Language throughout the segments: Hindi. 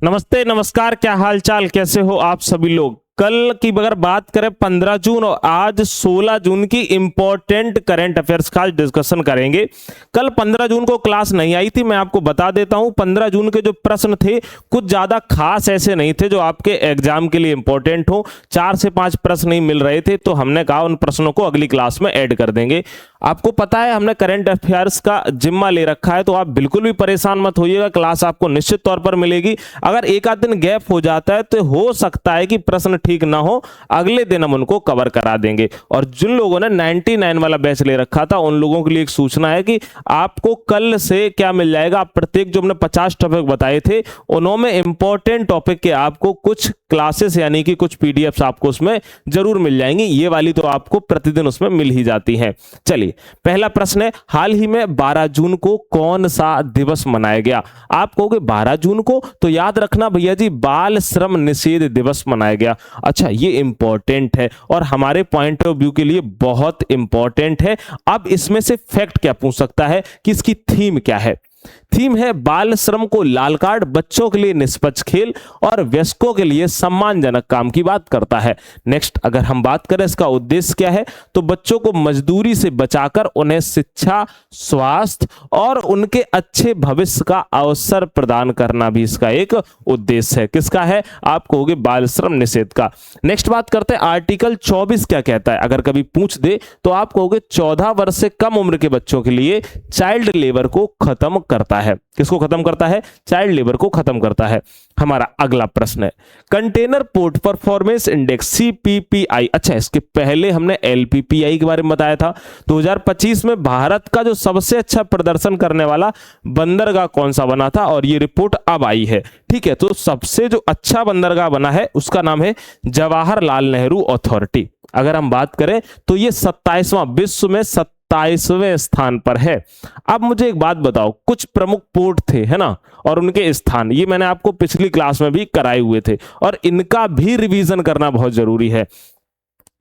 नमस्ते, नमस्कार, क्या हाल चाल, कैसे हो आप सभी लोग। कल की अगर बात करें 15 जून और आज 16 जून की इंपॉर्टेंट करंट अफेयर्स का डिस्कशन करेंगे। कल 15 जून को क्लास नहीं आई थी, मैं आपको बता देता हूं। 15 जून के जो प्रश्न थे कुछ ज्यादा खास ऐसे नहीं थे जो आपके एग्जाम के लिए इंपॉर्टेंट हो। 4 से 5 प्रश्न नहीं मिल रहे थे, तो हमने कहा उन प्रश्नों को अगली क्लास में ऐड कर देंगे। आपको पता है हमने करंट अफेयर्स का जिम्मा ले रखा है, तो आप बिल्कुल भी परेशान मत होइएगा, क्लास आपको निश्चित तौर पर मिलेगी। अगर एक आध दिन गैप हो जाता है तो हो सकता है कि प्रश्न ठीक ना हो, अगले दिन हम उनको कवर करा देंगे। और जिन लोगों ने 99 वाला बैच ले रखा था उन लोगों के लिए एक सूचना है कि आपको कल से क्या मिल जाएगा, आप प्रत्येक जो हमने 50 टॉपिक बताए थे उन्होंने इंपॉर्टेंट टॉपिक के आपको कुछ क्लासेस यानी कि कुछ पीडीएफ्स आपको उसमें जरूर मिल जाएंगी। ये वाली तो आपको प्रतिदिन उसमें मिल ही जाती है। चलिए, पहला प्रश्न है, हाल ही में 12 जून को कौन सा दिवस मनाया गया। आप कहोगे 12 जून को, तो याद रखना भैया जी, बाल श्रम निषेध दिवस मनाया गया। अच्छा, ये इंपॉर्टेंट है और हमारे पॉइंट ऑफ व्यू के लिए बहुत इंपॉर्टेंट है। अब इसमें से फैक्ट क्या पूछ सकता है कि इसकी थीम क्या है। थीम है बाल श्रम को लाल कार्ड, बच्चों के लिए निष्पक्ष खेल और वयस्कों के लिए सम्मानजनक काम की बात करता है। नेक्स्ट, अगर हम बात करें इसका उद्देश्य क्या है, तो बच्चों को मजदूरी से बचाकर उन्हें शिक्षा, स्वास्थ्य और उनके अच्छे भविष्य का अवसर प्रदान करना भी इसका एक उद्देश्य है। किसका है, आप कहोगे बाल श्रम निषेध का। नेक्स्ट बात करते हैं, आर्टिकल 24 क्या कहता है। अगर कभी पूछ दे तो आप कहोगे 14 वर्ष से कम उम्र के बच्चों के लिए चाइल्ड लेबर को खत्म करता है। किसको खत्म करता है, चाइल्ड लेबर को खत्म करता है। हमारा अगला प्रश्न है, कंटेनर पोर्ट परफॉर्मेंस इंडेक्स सीपीपीआई। अच्छा, इसके पहले हमने एलपीपीआई के बारे में बताया था। 2025 में भारत का जो सबसे अच्छा प्रदर्शन करने वाला बंदरगाह कौन सा बना था, और ये रिपोर्ट अब आई है। ठीक है, तो सबसे जो अच्छा बंदरगाह बना है उसका नाम है जवाहरलाल नेहरू अथॉरिटी। अगर हम बात करें तो ये 27वां, विश्व में 27वें स्थान पर है। अब मुझे एक बात बताओ, कुछ प्रमुख पोर्ट थे, है ना, और उनके स्थान ये मैंने आपको पिछली क्लास में भी कराए हुए थे और इनका भी रिवीजन करना बहुत जरूरी है।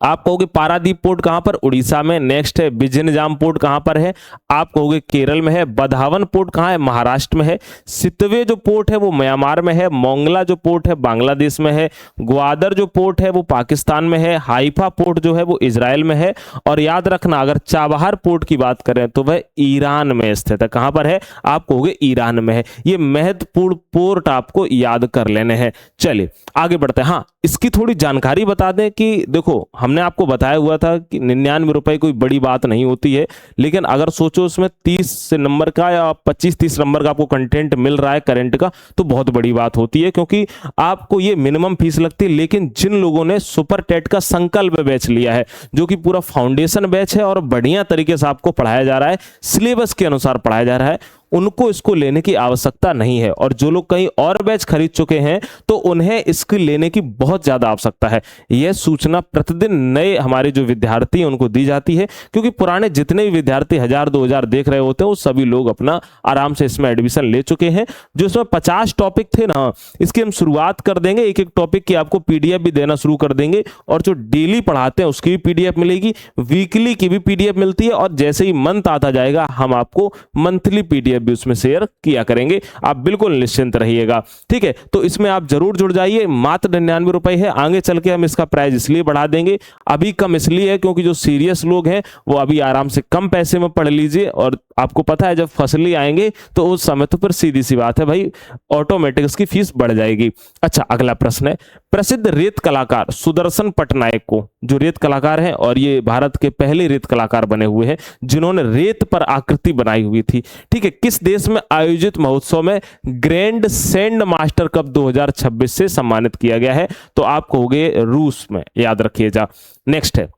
आप कहोगे पारादीप पोर्ट कहां पर, उड़ीसा में। नेक्स्ट है बिजनजाम पोर्ट कहां पर है, आप कहोगे केरल में है। बधावन पोर्ट कहां है, महाराष्ट्र में है। सितवे जो पोर्ट है वो म्यांमार में है। मोंगला जो पोर्ट है बांग्लादेश में है। ग्वादर जो पोर्ट है वो पाकिस्तान में है। हाइफा पोर्ट जो है वो इजराइल में है। और याद रखना, अगर चाबहार पोर्ट की बात करें तो वह ईरान में स्थित है। कहां पर है, आप कहोगे ईरान में है। ये महत्वपूर्ण पोर्ट आपको याद कर लेने हैं। चलिए आगे बढ़ते हैं। हाँ, इसकी थोड़ी जानकारी बता दें कि देखो, हमने आपको बताया हुआ था कि 99 रुपए कोई बड़ी बात नहीं होती है, लेकिन अगर सोचो उसमें 30 नंबर का या 25-30 नंबर का आपको कंटेंट मिल रहा है करंट का, तो बहुत बड़ी बात होती है, क्योंकि आपको ये मिनिमम फीस लगती है। लेकिन जिन लोगों ने सुपर टेट का संकल्प बैच लिया है, जो कि पूरा फाउंडेशन बैच है और बढ़िया तरीके से आपको पढ़ाया जा रहा है, सिलेबस के अनुसार पढ़ाया जा रहा है, उनको इसको लेने की आवश्यकता नहीं है। और जो लोग कहीं और बैच खरीद चुके हैं तो उन्हें इसकी लेने की बहुत ज्यादा आवश्यकता है। यह सूचना प्रतिदिन नए हमारे जो विद्यार्थी हैं उनको दी जाती है, क्योंकि पुराने जितने भी विद्यार्थी 1000-2000 देख रहे होते हैं वो सभी लोग अपना आराम से इसमें एडमिशन ले चुके हैं। जो इसमें 50 टॉपिक थे ना, इसकी हम शुरुआत कर देंगे। एक एक टॉपिक की आपको पीडीएफ भी देना शुरू कर देंगे, और जो डेली पढ़ाते हैं उसकी भी पीडीएफ मिलेगी, वीकली की भी पीडीएफ मिलती है, और जैसे ही मंथ आता जाएगा हम आपको मंथली पीडीएफ भी उसमें शेयर किया करेंगे। आप बिल्कुल निश्चिंत रहिएगा। ठीक है, तो इसमें आप जरूर जुड़ जाइए। मात्र 99 रुपए है। आगे चल के हम इसका प्राइस इसलिए बढ़ा देंगे, अभी कम इसलिए है क्योंकि जो सीरियस लोग हैं वो अभी आराम से कम पैसे में पढ़ लीजिए। और आपको पता है जब फसली आएंगे तो उस समय तो फिर सीधी सी बात है भाई, ऑटोमेटिक इसकी फीस बढ़ जाएगी। अच्छा, अगला प्रश्न है, प्रसिद्ध रेत कलाकार सुदर्शन पटनायक को, जो रेत कलाकार हैं और ये भारत के पहले रेत कलाकार बने हुए हैं जिन्होंने रेत पर आकृति बनाई हुई थी, ठीक है, किस देश में आयोजित महोत्सव में ग्रैंड सैंड मास्टर कप 2026 से सम्मानित किया गया है, तो आप कहोगे रूस में, याद रखिएगा। नेक्स्ट है,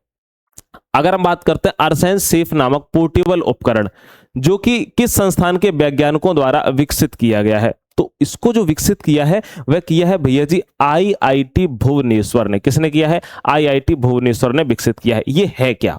अगर हम बात करते हैं अरसेन सेफ नामक पोर्टेबल उपकरण जो कि किस संस्थान के वैज्ञानिकों द्वारा विकसित किया गया है, तो इसको जो विकसित किया है वह किया है भैया जी आईआईटी भुवनेश्वर ने। किसने किया है, आईआईटी भुवनेश्वर ने विकसित किया है। ये है क्या,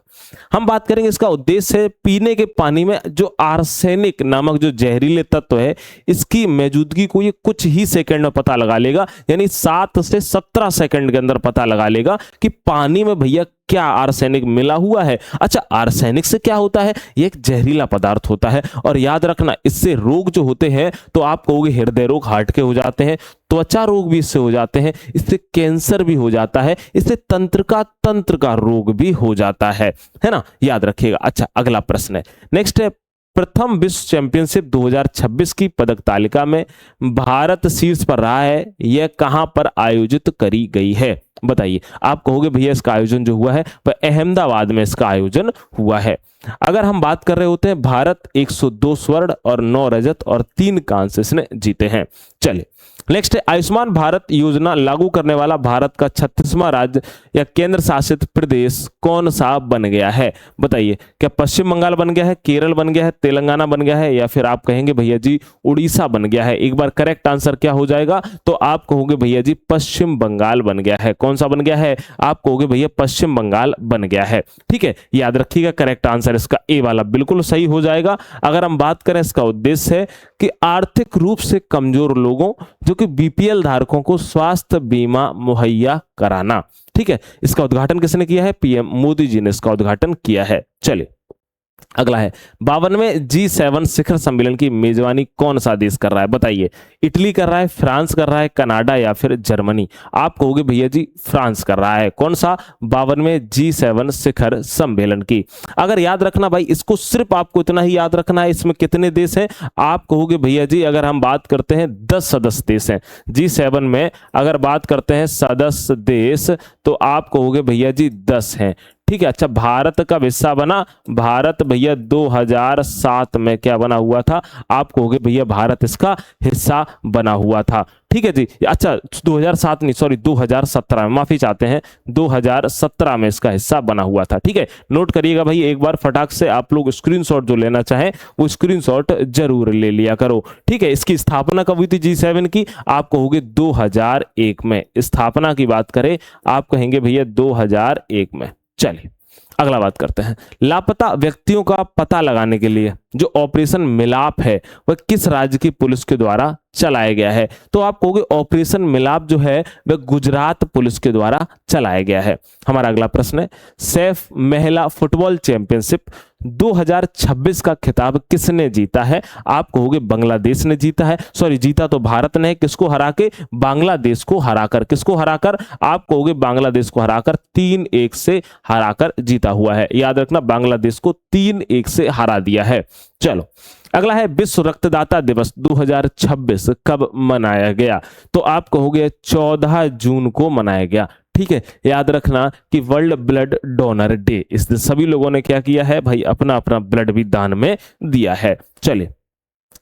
हम बात करेंगे। इसका उद्देश्य है पीने के पानी में जो आर्सेनिक नामक जो जहरीले तत्व है इसकी मौजूदगी को ये कुछ ही सेकंड में पता लगा लेगा, यानी 7 से 17 सेकंड के अंदर पता लगा लेगा कि पानी में भैया क्या आर्सेनिक मिला हुआ है? अच्छा, आर्सेनिक से क्या होता है? ये एक जहरीला पदार्थ होता है और याद रखना इससे रोग जो होते हैं तो आप कहोगे हृदय रोग हार्ट के हो जाते हैं, त्वचा रोग भी इससे हो जाते हैं, इससे कैंसर भी हो जाता है, इससे तंत्र का रोग भी हो जाता है ना, याद रखिएगा। अच्छा, अगला प्रश्न है, नेक्स्ट है, प्रथम विश्व चैंपियनशिप 2026 की पदक तालिका में भारत शीर्ष पर रहा है, यह कहां पर आयोजित करी गई है? बताइए। आप कहोगे भैया इसका आयोजन जो हुआ है वह अहमदाबाद में इसका आयोजन हुआ है। अगर हम बात कर रहे होते हैं, भारत 102 स्वर्ण और 9 रजत और 3 कांस्य इसने जीते हैं। चलिए नेक्स्ट है, आयुष्मान भारत योजना लागू करने वाला भारत का 36वां राज्य या केंद्र शासित प्रदेश कौन सा बन गया है? बताइए। क्या पश्चिम बंगाल बन गया है, केरल बन गया है, तेलंगाना बन गया है, या फिर आप कहेंगे भैया जी उड़ीसा बन गया है? एक बार करेक्ट आंसर क्या हो जाएगा? तो आप कहोगे भैया जी पश्चिम बंगाल बन गया है। कौन सा बन गया है? आप कहोगे भैया पश्चिम बंगाल बन गया है। ठीक है, याद रखिएगा करेक्ट आंसर इसका ए वाला बिल्कुल सही हो जाएगा। अगर हम बात करें, इसका उद्देश्य है कि आर्थिक रूप से कमजोर लोगों जो कि बीपीएल धारकों को स्वास्थ्य बीमा मुहैया कराना। ठीक है, इसका उद्घाटन किसने किया है? पीएम मोदी जी ने इसका उद्घाटन किया है। चलिए अगला है, 52वें G7 शिखर सम्मेलन की मेजबानी कौन सा देश कर रहा है? बताइए। इटली कर रहा है, फ्रांस कर रहा है, कनाडा या फिर जर्मनी? आप कहोगे भैया जी फ्रांस कर रहा है। कौन सा? 52वें G7 शिखर सम्मेलन की। अगर याद रखना भाई, इसको सिर्फ आपको इतना ही याद रखना है, इसमें कितने देश हैं? आप कहोगे भैया जी अगर हम बात करते हैं 10 सदस्य देश हैं G7 में, अगर बात करते हैं सदस्य देश तो आप कहोगे भैया जी 10 हैं। ठीक है, अच्छा, भारत का हिस्सा बना, भारत भैया 2007 में क्या बना हुआ था? आप कहोगे भैया भारत इसका हिस्सा बना हुआ था। ठीक है जी, अच्छा 2007 नहीं, सॉरी 2017 में, माफी चाहते हैं, 2017 में इसका हिस्सा बना हुआ था। ठीक है, नोट करिएगा भाई, एक बार फटाक से आप लोग स्क्रीनशॉट जो लेना चाहें वो स्क्रीनशॉट जरूर ले लिया करो। ठीक है, इसकी स्थापना कब हुई थी G7 की? आप कहोगे 2001 में। स्थापना की बात करें आप कहेंगे भैया 2001 में। चलिए अगला बात करते हैं, लापता व्यक्तियों का पता लगाने के लिए जो ऑपरेशन मिलाप है वह किस राज्य की पुलिस के द्वारा चलाया गया है? तो आप कहोगे ऑपरेशन मिलाप जो है वह गुजरात पुलिस के द्वारा चलाया गया है। हमारा अगला प्रश्न है, सैफ महिला फुटबॉल चैंपियनशिप 2026 का खिताब किसने जीता है? आप कहोगे बांग्लादेश ने जीता है। सॉरी, जीता तो भारत ने, किसको हरा के? बांग्लादेश को हराकर। किसको हराकर? आप कहोगे बांग्लादेश को हराकर, 3-1 से हराकर जीता हुआ है। याद रखना बांग्लादेश को 3-1 से हरा दिया है। चलो अगला है, विश्व रक्तदाता दिवस 2026 कब मनाया गया? तो आप कहोगे 14 जून को मनाया गया। ठीक है, याद रखना कि वर्ल्ड ब्लड डोनर डे, इस दिन सभी लोगों ने क्या किया है भाई? अपना अपना ब्लड भी दान में दिया है। चलिए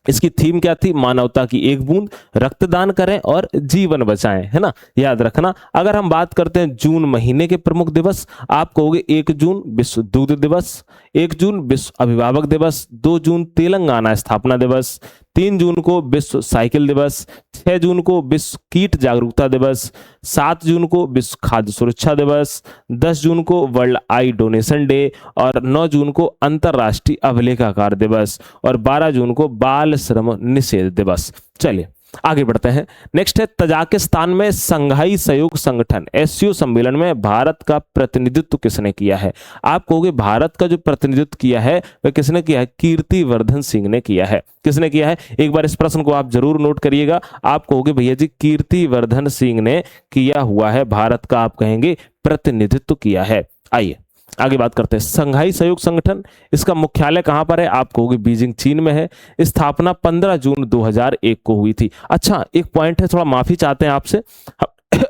इसकी थीम क्या थी? मानवता की एक बूंद, रक्तदान करें और जीवन बचाएं, है ना, याद रखना। अगर हम बात करते हैं जून महीने के प्रमुख दिवस, आप कहोगे 1 जून विश्व दूध दिवस, 1 जून विश्व अभिभावक दिवस, 2 जून तेलंगाना स्थापना दिवस, 3 जून को विश्व साइकिल दिवस, 6 जून को विश्व कीट जागरूकता दिवस, 7 जून को विश्व खाद्य सुरक्षा दिवस, 10 जून को वर्ल्ड आई डोनेशन डे और 9 जून को अंतरराष्ट्रीय अभिलेखाकार दिवस और 12 जून को बाल श्रम निषेध दिवस। चलिए आगे बढ़ते हैं, नेक्स्ट है, तजाकिस्तान में संघाई सहयोग संगठन एससीओ सम्मेलन में भारत का प्रतिनिधित्व किसने किया है? आप कहोगे भारत का जो प्रतिनिधित्व किया है वह किसने किया है? कीर्तिवर्धन सिंह ने किया है। किसने किया है? एक बार इस प्रश्न को आप जरूर नोट करिएगा। आप कहोगे भैया जी कीर्तिवर्धन सिंह ने किया हुआ है, भारत का आप कहेंगे प्रतिनिधित्व किया है। आइए आगे बात करते हैं, संघाई सहयोग संगठन, इसका मुख्यालय कहां पर है? आप कहोगे बीजिंग चीन में है। स्थापना 15 जून 2001 को हुई थी। अच्छा एक पॉइंट है, थोड़ा माफी चाहते हैं आपसे,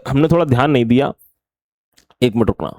हमने थोड़ा ध्यान नहीं दिया, एक मिनट रुकना।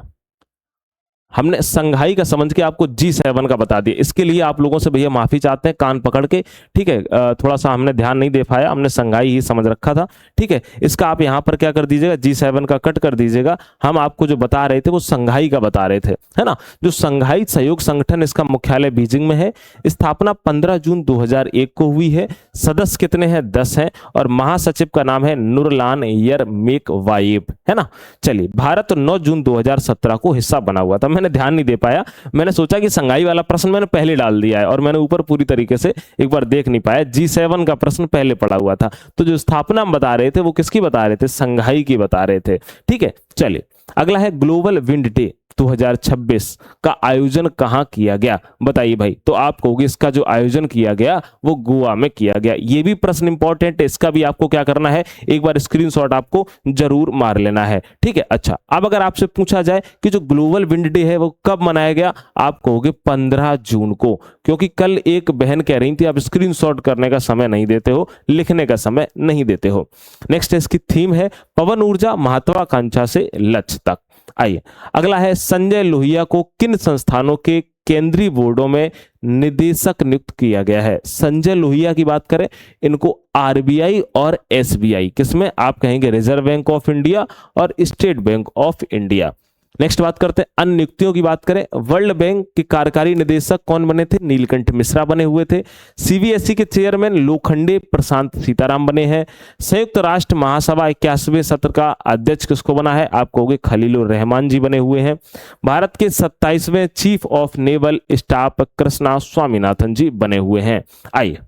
हमने संघाई का समझ के आपको G7 का बता दिया, इसके लिए आप लोगों से भैया माफी चाहते हैं कान पकड़ के। ठीक है, थोड़ा सा हमने ध्यान नहीं दे पाया, हमने संघाई ही समझ रखा था। ठीक है, इसका आप यहाँ पर क्या कर दीजिएगा, G7 का कट कर दीजिएगा। हम आपको जो बता रहे थे वो संघाई का बता रहे थे, है ना। जो संघाई सहयोग संगठन, इसका मुख्यालय बीजिंग में है। स्थापना 15 जून 2001 को हुई है। सदस्य कितने हैं? 10 हैं और महासचिव का नाम है नुरलान यरमेकवायेव, है ना। चलिए, भारत 9 जून 2017 को हिस्सा बना हुआ था। मैंने ध्यान नहीं दे पाया, मैंने सोचा कि संघाई वाला प्रश्न मैंने पहले डाल दिया है और मैंने ऊपर पूरी तरीके से एक बार देख नहीं पाया। G7 का प्रश्न पहले पड़ा हुआ था, तो जो स्थापना हम बता रहे थे वो किसकी बता रहे थे? संघाई की बता रहे थे। ठीक है, चलिए अगला है, ग्लोबल विंड डे 2026 का आयोजन कहाँ किया गया, बताइए भाई। तो आप कहोगे इसका जो आयोजन किया गया वो गोवा में किया गया। ये भी प्रश्न इंपॉर्टेंट है, इसका भी आपको क्या करना है, एक बार स्क्रीनशॉट आपको जरूर मार लेना है, ठीक है। अच्छा, अब अगर आपसे पूछा जाए कि जो ग्लोबल विंड डे है वो कब मनाया गया, आप कहोगे 15 जून को, क्योंकि कल एक बहन कह रही थी आप स्क्रीनशॉट करने का समय नहीं देते हो, लिखने का समय नहीं देते हो। नेक्स्ट इसकी थीम है पवन ऊर्जा महत्वाकांक्षा से लक्ष्य तक। आइए अगला है, संजय लोहिया को किन संस्थानों के केंद्रीय बोर्डों में निदेशक नियुक्त किया गया है। संजय लोहिया की बात करें, इनको आरबीआई और एसबीआई, किसमें, आप कहेंगे रिजर्व बैंक ऑफ इंडिया और state bank of India. Next बात करते हैं अन्य नियुक्तियों की बात करें, वर्ल्ड बैंक के कार्यकारी निदेशक कौन बने थे, नीलकंठ मिश्रा बने हुए थे। सीबीएसई के चेयरमैन लोखंडे प्रशांत सीताराम बने हैं। संयुक्त राष्ट्र महासभा 81वें सत्र का अध्यक्ष किसको बना है, आप कहोगे खलीलुर रहमान जी बने हुए हैं। भारत के 27वें chief of naval staff Krishna Swaminathan ji बने हुए हैं। आइए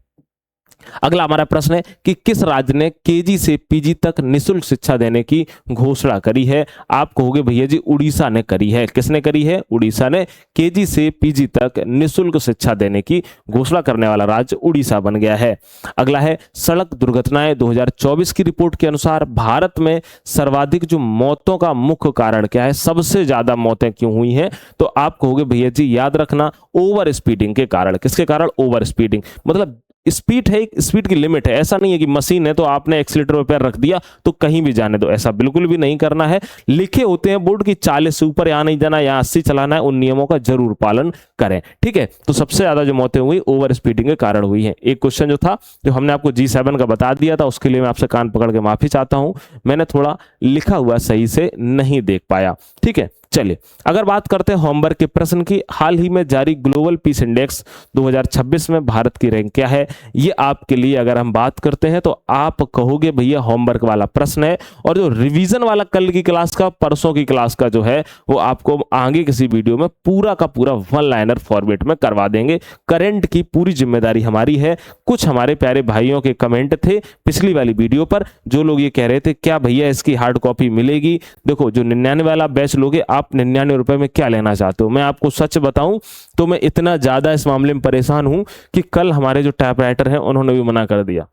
अगला हमारा प्रश्न है कि किस राज्य ने केजी से पीजी तक निःशुल्क शिक्षा देने की घोषणा करी है, आप कहोगे भैया जी उड़ीसा ने करी है। किसने करी है, उड़ीसा ने केजी से पीजी तक निःशुल्क शिक्षा देने की घोषणा करने वाला राज्य उड़ीसा बन गया है। अगला है, सड़क दुर्घटनाएं 2024 की रिपोर्ट के अनुसार भारत में सर्वाधिक जो मौतों का मुख्य कारण क्या है, सबसे ज्यादा मौतें क्यों हुई हैं, तो आप कहोगे भैया जी याद रखना ओवर स्पीडिंग के कारण। किसके कारण, ओवर स्पीडिंग, मतलब स्पीड है, एक स्पीड की लिमिट है। ऐसा नहीं है कि मशीन है तो आपने एक्सीलेटर पे पैर रख दिया तो कहीं भी जाने दो, ऐसा बिल्कुल भी नहीं करना है। लिखे होते हैं बोर्ड की 40 से ऊपर यहाँ नहीं जाना, यहाँ 80 चलाना है, उन नियमों का जरूर पालन करें, ठीक है। तो सबसे ज्यादा जो मौतें हुई ओवर स्पीडिंग के कारण हुई है। एक क्वेश्चन जो था जो हमने आपको G7 का बता दिया था, उसके लिए मैं आपसे कान पकड़ के माफी चाहता हूं, मैंने थोड़ा लिखा हुआ सही से नहीं देख पाया, ठीक है। चलिए अगर बात करते हैं होमवर्क के प्रश्न की, हाल ही में जारी ग्लोबल पीस इंडेक्स 2026 में भारत की रैंक क्या है, ये आपके लिए अगर हम बात करते हैं तो आप कहोगे भैया होमवर्क वाला प्रश्न है। और जो रिवीजन वाला कल की क्लास का, परसों की क्लास का जो है वो आपको आगे किसी वीडियो में पूरा का पूरा वन लाइनर फॉर्मेट में करवा देंगे। करंट की पूरी जिम्मेदारी हमारी है। कुछ हमारे प्यारे भाइयों के कमेंट थे पिछली वाली वीडियो पर, जो लोग ये कह रहे थे क्या भैया इसकी हार्ड कॉपी मिलेगी। देखो जो 99 वाला बैच लोगे आप 99 रुपए में क्या लेना चाहते हो, मैं आपको सच बताऊं तो मैं इतना ज्यादा इस मामले में परेशान हूं कि कल हमारे जो टाइपराइटर हैं उन्होंने भी मना कर दिया।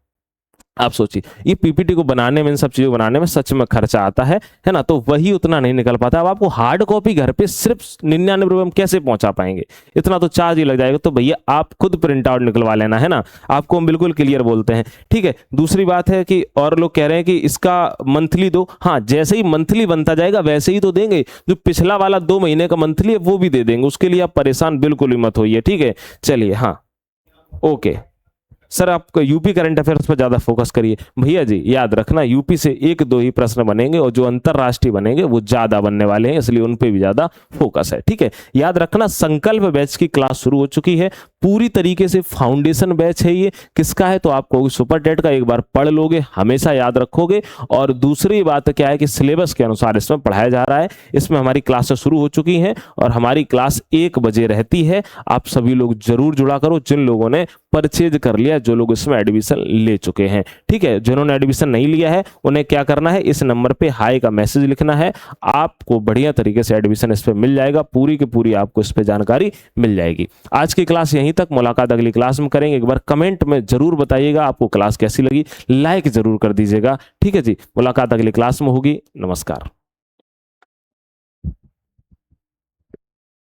आप सोचिए ये पीपीटी को बनाने में, इन सब चीजों को बनाने में सच में खर्चा आता है ना, तो वही उतना नहीं निकल पाता। अब आपको हार्ड कॉपी घर पे सिर्फ 99 रुपए में कैसे पहुंचा पाएंगे, इतना तो चार्ज ही लग जाएगा। तो भैया आप खुद प्रिंट आउट निकलवा लेना है ना, आपको हम बिल्कुल क्लियर बोलते हैं, ठीक है। दूसरी बात है कि और लोग कह रहे हैं कि इसका मंथली दो, हाँ जैसे ही मंथली बनता जाएगा वैसे ही तो देंगे। जो पिछला वाला 2 महीने का मंथली है वो भी दे देंगे, उसके लिए आप परेशान बिल्कुल ही मत होइए, ठीक है। चलिए हाँ ओके सर, आप यूपी करंट अफेयर्स पर ज्यादा फोकस करिए। भैया जी याद रखना यूपी से 1-2 ही प्रश्न बनेंगे और जो अंतरराष्ट्रीय बनेंगे वो ज्यादा बनने वाले हैं, इसलिए उन पे भी ज्यादा फोकस है, ठीक है। याद रखना संकल्प बैच की क्लास शुरू हो चुकी है, पूरी तरीके से फाउंडेशन बैच है ये। किसका है तो आपको सुपर टेट का एक बार पढ़ लोगे, हमेशा याद रखोगे। और दूसरी बात क्या है कि सिलेबस के अनुसार इसमें पढ़ाया जा रहा है। इसमें हमारी क्लासें शुरू हो चुकी हैं और हमारी क्लास 1 बजे रहती है। आप सभी लोग जरूर जुड़ा करो, जिन लोगों ने परचेज कर लिया, जो लोग इसमें एडमिशन ले चुके हैं, ठीक है। जिन्होंने एडमिशन नहीं लिया है उन्हें क्या करना है, इस नंबर पे हाई का मैसेज लिखना है, आपको बढ़िया तरीके से एडमिशन इस पे मिल जाएगा, पूरी की पूरी आपको इस पे जानकारी मिल जाएगी। आज की क्लास यहीं तक, मुलाकात अगली क्लास में करेंगे। एक बार कमेंट में जरूर बताइएगा आपको क्लास कैसी लगी, लाइक जरूर कर दीजिएगा, ठीक है जी। मुलाकात अगली क्लास में होगी, नमस्कार।